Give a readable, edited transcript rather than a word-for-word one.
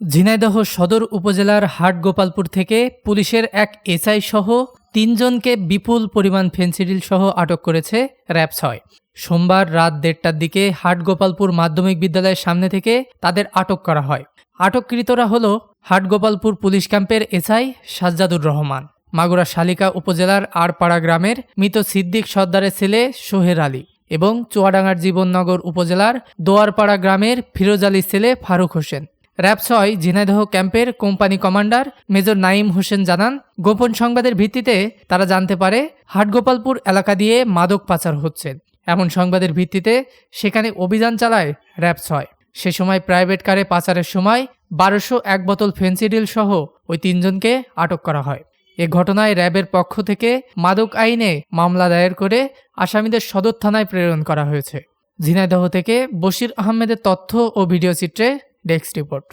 ঝিনাইদহ সদর উপজেলার হাটগোপালপুর থেকে পুলিশের এক এসআই সহ ৩ জনকে বিপুল পরিমাণ ফেনসিডিল সহ আটক করেছে র‍্যাব-৬। সোমবার রাত ১:৩০টার দিকে হাটগোপালপুর মাধ্যমিক বিদ্যালয়ের সামনে থেকে তাদের আটক করা হয়। আটককৃতরা হল হাটগোপালপুর পুলিশ ক্যাম্পের এসআই সাজ্জাদুর রহমান, মাগুরা শালিকা উপজেলার আড়পাড়া গ্রামের মৃত সিদ্দিক সর্দারের ছেলে সোহের আলী এবং চুয়াডাঙ্গার জীবননগর উপজেলার দোয়ারপাড়া গ্রামের ফিরোজ আলীর ছেলে ফারুক হোসেন। র‍্যাব-৬ ঝিনাইদহ ক্যাম্পের company commander major Naim Hossain জানান, গোপন সংবাদের ভিত্তিতে তারা জানতে পারে হাটগোপালপুর এলাকা দিয়ে মাদক পাচার হচ্ছে। এমন সংবাদের ভিত্তিতে সেখানে অভিযান চালায় র‍্যাব-৬। সে সময় প্রাইভেট কারে পাচারের সময় ১২০১ বোতল ফেনসিডিল সহ ওই ৩ জনকে আটক করা হয়। এ ঘটনায় র‍্যাবের পক্ষ থেকে মাদক আইনে মামলা দায়ের করে আসামিদের সদর থানায় প্রেরণ করা হয়েছে। ঝিনাইদহ থেকে বশির আহমেদের তথ্য ও ভিডিও চিত্রে ডেস্ক রিপোর্ট।